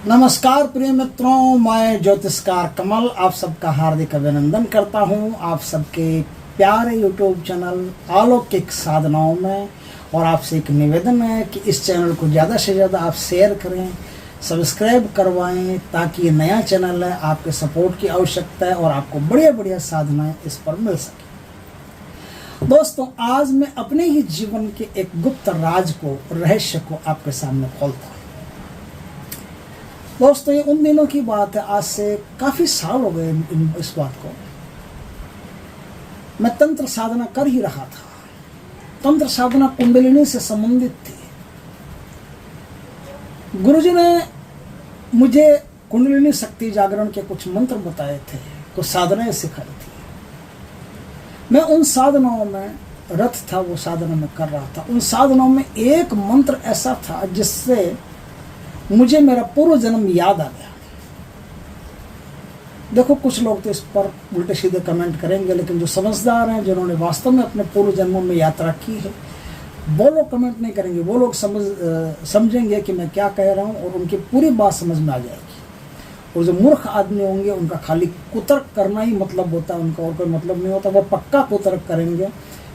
नमस्कार प्रिय मित्रों, मैं ज्योतिषकार कमल आप सबका हार्दिक अभिनंदन करता हूं आप सबके प्यारे यूट्यूब चैनल अलौकिक साधनाओं में। और आपसे एक निवेदन है कि इस चैनल को ज़्यादा से ज़्यादा आप शेयर करें, सब्सक्राइब करवाएं, ताकि ये नया चैनल है, आपके सपोर्ट की आवश्यकता है और आपको बढ़िया बढ़िया साधनाएं इस पर मिल सकें। दोस्तों, आज मैं अपने ही जीवन के एक गुप्त राज को, रहस्य को आपके सामने खोलता हूँ। दोस्तों, ये उन दिनों की बात है, आज से काफ़ी साल हो गए इस बात को। मैं तंत्र साधना कर ही रहा था। तंत्र साधना कुंडलिनी से संबंधित थी। गुरुजी ने मुझे कुंडलिनी शक्ति जागरण के कुछ मंत्र बताए थे, कुछ साधनाएं सिखाई थी। मैं उन साधनाओं में रत था, वो साधना में कर रहा था। उन साधनाओं में एक मंत्र ऐसा था जिससे मुझे मेरा पूर्व जन्म याद आ गया। देखो, कुछ लोग तो इस पर उल्टे सीधे कमेंट करेंगे, लेकिन जो समझदार हैं, जिन्होंने वास्तव में अपने पूर्व जन्मों में यात्रा की है, वो लोग कमेंट नहीं करेंगे। वो लोग समझेंगे कि मैं क्या कह रहा हूँ और उनकी पूरी बात समझ में आ जाएगी। और जो मूर्ख आदमी होंगे, उनका खाली कुतर्क करना ही मतलब होता है, उनका और कोई मतलब नहीं होता। वो पक्का कुतर्क करेंगे।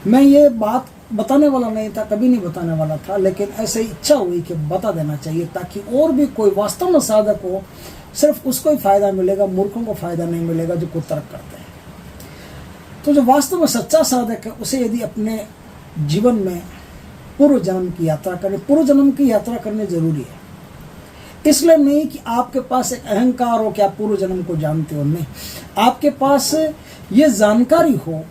मैं ये बात बताने वाला नहीं था, कभी नहीं बताने वाला था, लेकिन ऐसे ही इच्छा हुई कि बता देना चाहिए, ताकि और भी कोई वास्तव में साधक हो, सिर्फ उसको ही फायदा मिलेगा, मूर्खों को फायदा नहीं मिलेगा जो कुतर्क करते हैं। तो जो वास्तव में सच्चा साधक है, उसे यदि अपने जीवन में पूर्व जन्म की यात्रा करनी, पूर्व जन्म की यात्रा करनी जरूरी है। इसलिए नहीं कि आपके पास एक अहंकार हो कि आप पूर्व जन्म को जानते हो, नहीं। आपके पास ये जानकारी हो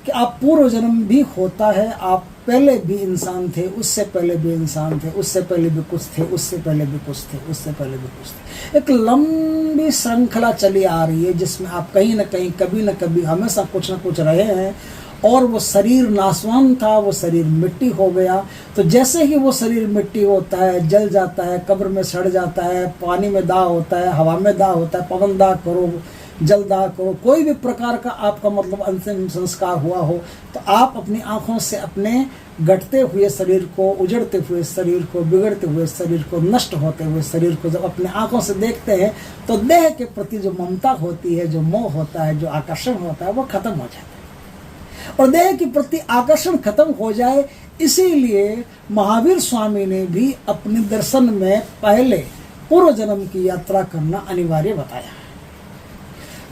कि आप पूर्व जन्म भी होता है, आप पहले भी इंसान थे, उससे पहले भी इंसान थे, उससे पहले भी कुछ थे, उससे पहले भी कुछ थे, उससे पहले भी कुछ थे। एक लंबी श्रृंखला चली आ रही है, जिसमें आप कहीं ना कहीं, कभी ना कभी, हमेशा कुछ ना कुछ रहे हैं। और वो शरीर नासवान था, वो शरीर मिट्टी हो गया। तो जैसे ही वो शरीर मिट्टी होता है, जल जाता है, कब्र में सड़ जाता है, पानी में दाह होता है, हवा में दाह होता है, पवन दाह करो, जल दाह करो, कोई भी प्रकार का आपका मतलब अंतिम संस्कार हुआ हो, तो आप अपनी आंखों से अपने घटते हुए शरीर को, उजड़ते हुए शरीर को, बिगड़ते हुए शरीर को, नष्ट होते हुए शरीर को जब अपने आंखों से देखते हैं, तो देह के प्रति जो ममता होती है, जो मोह होता है, जो आकर्षण होता है, वो खत्म हो जाता है। और देह के प्रति आकर्षण खत्म हो जाए, इसीलिए महावीर स्वामी ने भी अपने दर्शन में पहले पूर्व जन्म की यात्रा करना अनिवार्य बताया।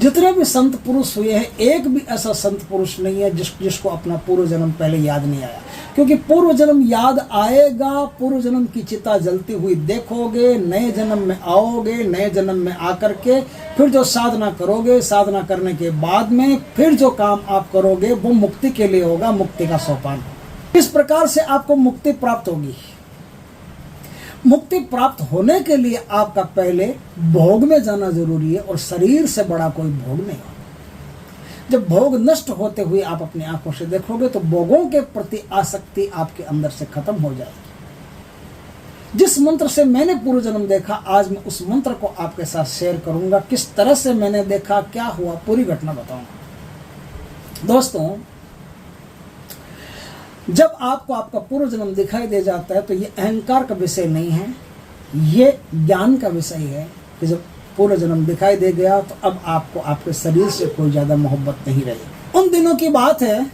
जितने भी संत पुरुष हुए हैं, एक भी ऐसा संत पुरुष नहीं है जिसको अपना पूर्व जन्म पहले याद नहीं आया। क्योंकि पूर्व जन्म याद आएगा, पूर्व जन्म की चिता जलती हुई देखोगे, नए जन्म में आओगे, नए जन्म में आकर के फिर जो साधना करोगे, साधना करने के बाद में फिर जो काम आप करोगे, वो मुक्ति के लिए होगा, मुक्ति का सोपान। इस प्रकार से आपको मुक्ति प्राप्त होगी। मुक्ति प्राप्त होने के लिए आपका पहले भोग में जाना जरूरी है, और शरीर से बड़ा कोई भोग नहीं होगा। जब भोग नष्ट होते हुए आप अपनी आंखों से देखोगे, तो भोगों के प्रति आसक्ति आपके अंदर से खत्म हो जाएगी। जिस मंत्र से मैंने पूर्व जन्म देखा, आज मैं उस मंत्र को आपके साथ शेयर करूंगा। किस तरह से मैंने देखा, क्या हुआ, पूरी घटना बताऊंगा। दोस्तों, जब आपको आपका पूर्व जन्म दिखाई दे जाता है, तो ये अहंकार का विषय नहीं है, ये ज्ञान का विषय है कि जब पूर्व जन्म दिखाई दे गया, तो अब आपको आपके शरीर से कोई ज़्यादा मोहब्बत नहीं रही। उन दिनों की बात है,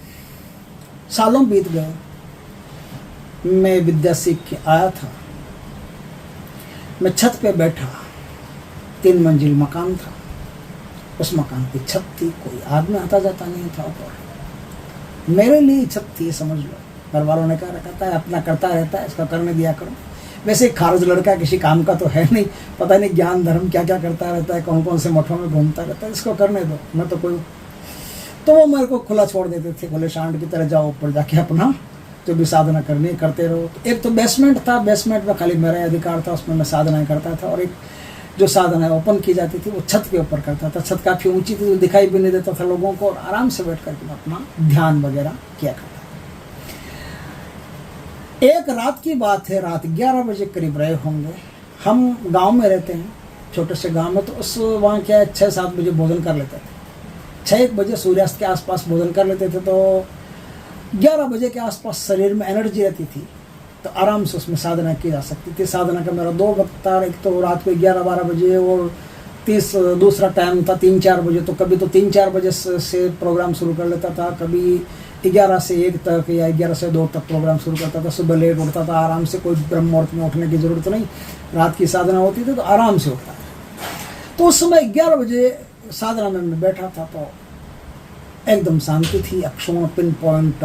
सालों बीत गए। मैं विद्या सीख के आया था। मैं छत पे बैठा, 3 मंजिल मकान था। उस मकान की छत थी, कोई आदमी आता जाता नहीं था ऊपर। मेरे लिए छत थी, समझ लो। घर वालों ने कहा रखा है, अपना करता रहता है, इसका करने दिया करो। वैसे खारज लड़का, किसी काम का तो है नहीं, पता नहीं ज्ञान धर्म क्या क्या करता रहता है, कौन कौन से मठों में घूमता रहता है, इसको करने दो, मैं तो कोई। तो वो मेरे को खुला छोड़ देते थे, खुले शांड की तरह, जाओ ऊपर जाके अपना जो भी साधना करनी है करते रहो। तो एक तो बेसमेंट था, बेसमेंट में खाली मेरा अधिकार था, उसमें मैं साधना करता था। और एक जो साधना ओपन की जाती थी, वो छत के ऊपर करता था। छत काफ़ी ऊंची थी, तो दिखाई भी नहीं देता था लोगों को, और आराम से बैठ करके अपना ध्यान वगैरह किया करता। एक रात की बात है, रात 11 बजे करीब रहे होंगे। हम गांव में रहते हैं, छोटे से गांव में, तो उस वहाँ क्या है, 6-7 बजे भोजन कर लेते थे। 6-1 बजे सूर्यास्त के आसपास भोजन कर लेते थे। तो 11 बजे के आसपास शरीर में एनर्जी रहती थी। तो आराम से उसमें साधना की जा सकती थी। साधना का मेरा 2 वक्त था, एक तो रात को 11-12 बजे और दूसरा टाइम था 3-4 बजे। तो कभी तो 3-4 बजे से प्रोग्राम शुरू कर लेता था, कभी 11 से 1 तक या 11 से 2 तक प्रोग्राम शुरू करता था। सुबह लेट उठता था आराम से, कोई ब्रह्म मुहूर्त में उठने की जरूरत नहीं, रात की साधना होती थी तो आराम से उठता था। तो उस समय 11 बजे साधना में मैं बैठा था तो एकदम शांति थी, अक्षुण पिन पॉइंट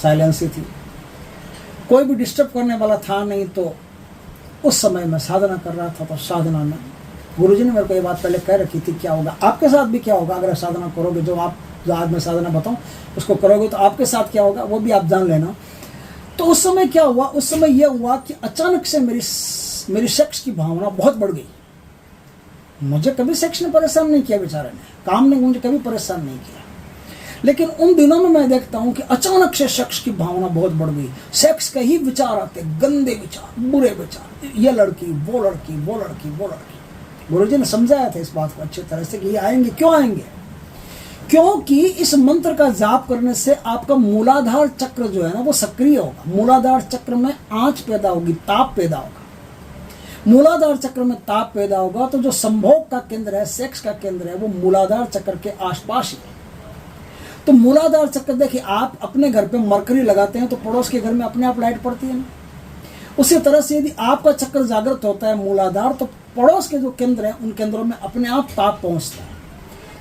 साइलेंस थी, कोई भी डिस्टर्ब करने वाला था नहीं। तो उस समय मैं साधना कर रहा था। तो साधना में गुरुजी ने मेरे को ये बात पहले कह रखी थी, क्या होगा आपके साथ भी क्या होगा अगर साधना करोगे, जो आज मैं साधना बताऊं उसको करोगे तो आपके साथ क्या होगा वो भी आप जान लेना। तो उस समय क्या हुआ, उस समय यह हुआ कि अचानक से मेरी सेक्स की भावना बहुत बढ़ गई। मुझे कभी सेक्स ने परेशान नहीं किया, बेचारे ने, काम ने मुझे कभी परेशान नहीं किया, लेकिन उन दिनों में मैं देखता हूं कि अचानक से सेक्स की भावना बहुत बढ़ गई। सेक्स के ही विचार आते, गंदे विचार, बुरे विचार, ये लड़की, वो लड़की, वो लड़की, वो लड़की। गुरुजी ने समझाया था इस बात को अच्छी तरह से कि ये आएंगे, क्यों आएंगे, क्योंकि इस मंत्र का जाप करने से आपका मूलाधार चक्र जो है ना वो सक्रिय होगा। मूलाधार चक्र में आंच पैदा होगी, ताप पैदा होगा। मूलाधार चक्र में ताप पैदा होगा तो जो संभोग का केंद्र है, सेक्स का केंद्र है, वो मूलाधार चक्र के आसपास ही है। तो मूलाधार चक्र, देखिए आप अपने घर पे मरकरी लगाते हैं तो पड़ोस के घर में अपने आप लाइट पड़ती है ना। उसी तरह से यदि आपका चक्र जागृत होता है मूलाधार, तो पड़ोस के जो केंद्र हैं उन केंद्रों में अपने आप ताप पहुंचता है।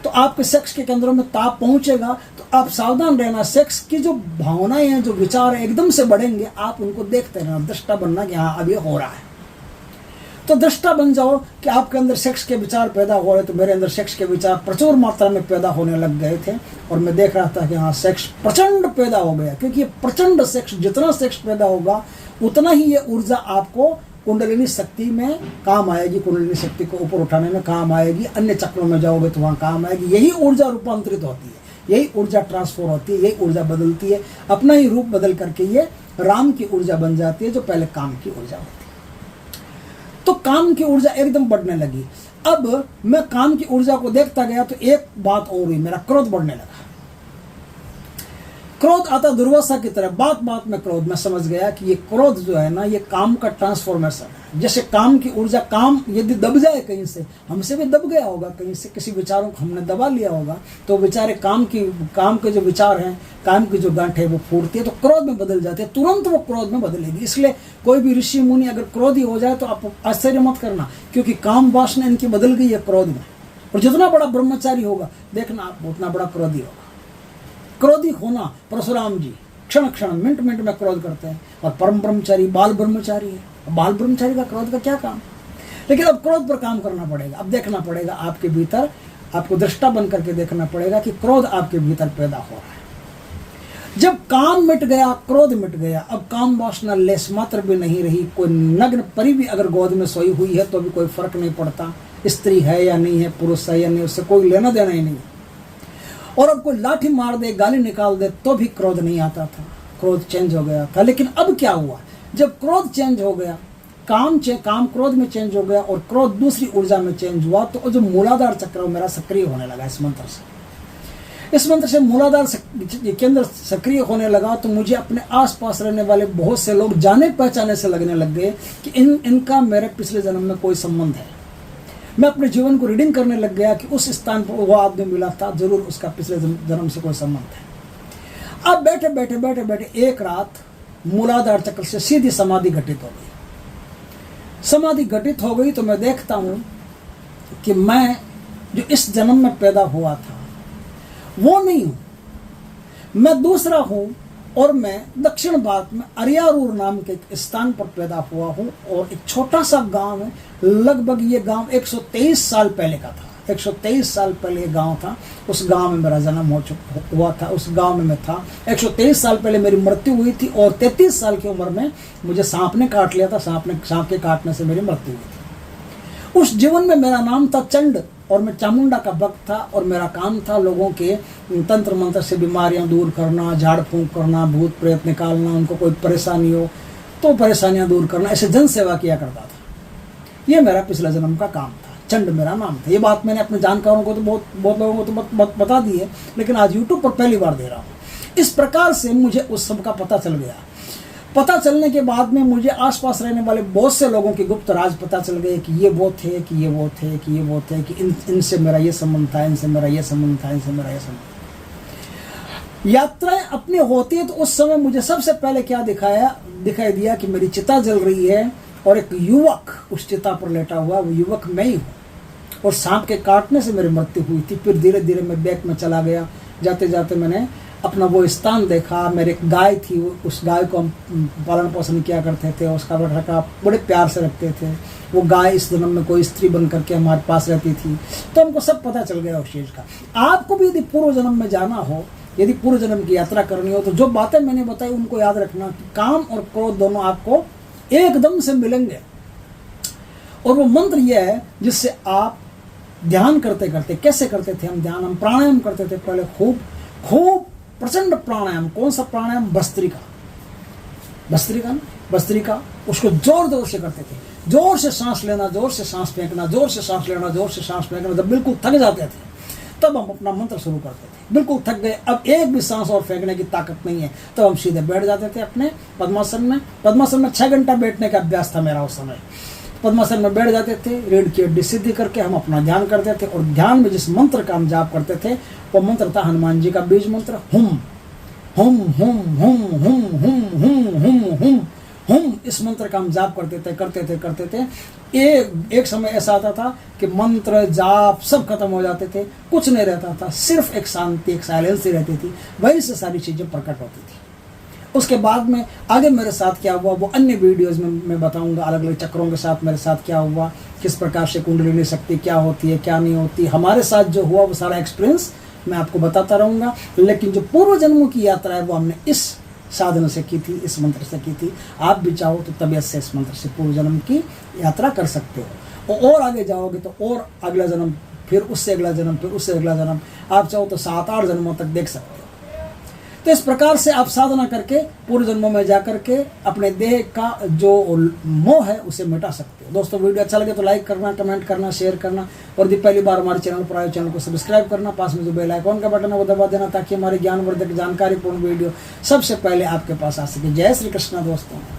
तो आपके सेक्स के केंद्रों में ताप पहुंचेगा तो आप सावधान रहना। सेक्स की जो भावनाएं हैं, जो विचार है, एकदम से बढ़ेंगे, आप उनको देखते रहना, दृष्टा बनना कि हाँ अब ये हो रहा है। तो दृष्टा बन जाओ कि आपके अंदर सेक्स के विचार पैदा हो रहे। तो मेरे अंदर सेक्स के विचार प्रचुर मात्रा में पैदा होने लग गए थे और मैं देख रहा था कि हाँ सेक्स प्रचंड पैदा हो गया, क्योंकि ये प्रचंड सेक्स, जितना सेक्स पैदा होगा उतना ही ये ऊर्जा आपको कुंडलिनी शक्ति में काम आएगी, कुंडलिनी शक्ति को ऊपर उठाने में काम आएगी। अन्य चक्रों में जाओगे तो वहाँ काम आएगी। यही ऊर्जा रूपांतरित होती है, यही ऊर्जा ट्रांसफर होती है, यही ऊर्जा बदलती है, अपना ही रूप बदल करके ये राम की ऊर्जा बन जाती है, जो पहले काम की ऊर्जा होती है। तो काम की ऊर्जा एकदम बढ़ने लगी। अब मैं काम की ऊर्जा को देखता गया तो एक बात और हुई, मेरा क्रोध बढ़ने लगा। क्रोध आता दुर्वासा की तरह, बात बात में क्रोध। मैं समझ गया कि ये क्रोध जो है ना, ये काम का ट्रांसफॉर्मेशन है। जैसे काम की ऊर्जा, काम यदि दब जाए कहीं से, हमसे भी दब गया होगा कहीं से, किसी विचारों को हमने दबा लिया होगा, तो बेचारे काम के जो विचार हैं, काम की जो गांठ है वो फूटती है, तो क्रोध में बदल जाते हैं, तुरंत वो क्रोध में बदलेगी। इसलिए कोई भी ऋषि मुनि अगर क्रोधी हो जाए तो आप आश्चर्य मत करना, क्योंकि काम वासना इनकी बदल गई है क्रोध में। और जितना बड़ा ब्रह्मचारी होगा देखना आप, उतना बड़ा क्रोधी होगा। क्रोधी होना, परशुराम जी क्षण क्षण मिनट मिनट में क्रोध करते हैं, और परम ब्रह्मचारी बाल ब्रह्मचारी है। बाल ब्रह्मचारी का क्रोध का क्या काम। लेकिन अब क्रोध पर काम करना पड़ेगा। अब देखना पड़ेगा आपके भीतर, आपको दृष्टा बन करके देखना पड़ेगा कि क्रोध आपके भीतर पैदा हो रहा है। जब काम मिट गया, क्रोध मिट गया, अब काम वासना लेस मात्र भी नहीं रही। कोई नग्न परी भी अगर गोद में सोई हुई है तो भी कोई फर्क नहीं पड़ता, स्त्री है या नहीं है, पुरुष है या नहीं, उससे कोई लेना देना ही नहीं। और अब कोई लाठी मार दे, गाली निकाल दे तो भी क्रोध नहीं आता था, क्रोध चेंज हो गया था। लेकिन अब क्या हुआ, जब क्रोध चेंज हो गया, काम क्रोध में चेंज हो गया और क्रोध दूसरी ऊर्जा में चेंज हुआ, तो जो मूलाधार चक्र मेरा सक्रिय होने लगा इस मंत्र से। इस मंत्र से मूलाधार केंद्र सक्रिय होने लगा तो मुझे अपने आसपास रहने वाले बहुत से लोग जाने पहचाने से लगने लग गए कि इनका मेरे पिछले जन्म में कोई संबंध है। मैं अपने जीवन को रीडिंग करने लग गया कि उस स्थान पर वो आदमी मिला था, जरूर उसका पिछले जन्म से कोई संबंध है। अब बैठे बैठे बैठे बैठे एक रात मूलाधार चक्र से सीधी समाधि घटित हो गई। समाधि घटित हो गई तो मैं देखता हूँ कि मैं जो इस जन्म में पैदा हुआ था वो नहीं हूँ, मैं दूसरा हूँ। और मैं दक्षिण भारत में अरियारूर नाम के एक स्थान पर पैदा हुआ हूँ और एक छोटा सा गांव है। लगभग ये गांव 123 साल पहले का था। 123 साल पहले ये गांव था, उस गांव में मेरा जन्म हुआ था, उस गांव में मैं था। 123 साल पहले मेरी मृत्यु हुई थी और 33 साल की उम्र में मुझे सांप ने काट लिया था। सांप के काटने से मेरी मृत्यु हुई थी। उस जीवन में मेरा नाम था चंड और मैं चामुंडा का भक्त था और मेरा काम था लोगों के तंत्र मंत्र से बीमारियां दूर करना, झाड़ फूंक करना, भूत प्रेत निकालना, उनको कोई परेशानी हो तो परेशानियां दूर करना, ऐसे जन सेवा किया करता था। ये मेरा पिछला जन्म का काम था, चंड मेरा नाम था। ये बात मैंने अपने जानकारों को तो बहुत लोगों को तो बता दी है, लेकिन आज यूट्यूब पर पहली बार दे रहा हूँ। इस प्रकार से मुझे उस सब का पता चल गया। पता चलने के बाद में मुझे आसपास रहने वाले बहुत से लोगों के गुप्त राज पता चल गए कि ये वो थे, कि ये वो थे, कि ये वो थे, कि इनसे मेरा ये संबंध था, इनसे मेरा ये संबंध था, इनसे मेरा ये संबंध। यात्राएं अपनी होती है तो उस समय मुझे सबसे पहले क्या दिखाई दिया कि मेरी चिता जल रही है और एक युवक उस चिता पर लेटा हुआ, वो युवक मैं ही हूँ, और सांप के काटने से मेरी मृत्यु हुई थी। फिर धीरे धीरे मैं बैक में चला गया। जाते जाते मैंने अपना वो स्थान देखा। मेरे एक गाय थी, उस गाय को हम पालन पोषण किया करते थे, उसका रखा बड़े प्यार से रखते थे। वो गाय इस जन्म में कोई स्त्री बन करके हमारे पास रहती थी। तो हमको सब पता चल गया उस चीज़ का। आपको भी यदि पूर्व जन्म में जाना हो, यदि पूर्व जन्म की यात्रा करनी हो, तो जो बातें मैंने बताई उनको याद रखना कि काम और क्रोध दोनों आपको एकदम से मिलेंगे। और वो मंत्र यह है जिससे आप ध्यान करते करते, कैसे करते थे हम ध्यान, हम प्राणायाम करते थे पहले, खूब प्रचंड प्राणायाम। कौन सा प्राणायाम? भस्त्रिका, उसको जोर जोर से करते थे। जोर से सांस लेना, जोर से सांस फेंकना, जोर से सांस लेना, जोर से सांस फेंकना। जब बिल्कुल थक जाते थे तब हम अपना मंत्र शुरू करते थे। बिल्कुल थक गए, अब एक भी सांस और फेंकने की ताकत नहीं है, तो हम सीधे बैठ जाते थे अपने पद्मासन में। पद्मासन में 6 घंटा बैठने का अभ्यास था मेरा उस समय। पद्मासन में बैठ जाते थे, रीढ़ की हड्डी सीधी करके हम अपना ध्यान करते थे। और ध्यान में जिस मंत्र का हम जाप करते थे वो मंत्र था हनुमान जी का बीज मंत्र, हुम हुम हुम हुम हुम हुम हुम हुम हुम हुम। इस मंत्र का हम जाप करते थे। एक समय ऐसा आता था कि मंत्र जाप सब खत्म हो जाते थे, कुछ नहीं रहता था, सिर्फ एक शांति, एक साइलेंस ही रहती थी। वहीं से सारी चीजें प्रकट होती थी। उसके बाद में आगे मेरे साथ क्या हुआ वो अन्य वीडियोस में मैं बताऊंगा। अलग अलग चक्रों के साथ मेरे साथ क्या हुआ, किस प्रकार से कुंडलिनी शक्ति क्या होती है, क्या नहीं होती, हमारे साथ जो हुआ वो सारा एक्सपीरियंस मैं आपको बताता रहूंगा। लेकिन जो पूर्व जन्मों की यात्रा है वो हमने इस साधन से की थी, इस मंत्र से की थी। आप भी चाहो तो तबीयत से इस मंत्र से पूर्व जन्म की यात्रा कर सकते हो। और आगे जाओगे तो और अगला जन्म, फिर उससे अगला जन्म, फिर उससे अगला जन्म, आप चाहो तो 7-8 जन्मों तक देख सकते हो। तो इस प्रकार से आप साधना करके पूर्व जन्मों में जाकर के अपने देह का जो मोह है उसे मिटा सकते हो। दोस्तों वीडियो अच्छा लगे तो लाइक करना, कमेंट करना, शेयर करना, और यदि पहली बार हमारे चैनल पर आए चैनल को सब्सक्राइब करना। पास में जो बेल आइकॉन का बटन है वो दबा देना ताकि हमारे ज्ञानवर्धक जानकारीपूर्ण वीडियो सबसे पहले आपके पास आ सके। जय श्री कृष्ण दोस्तों।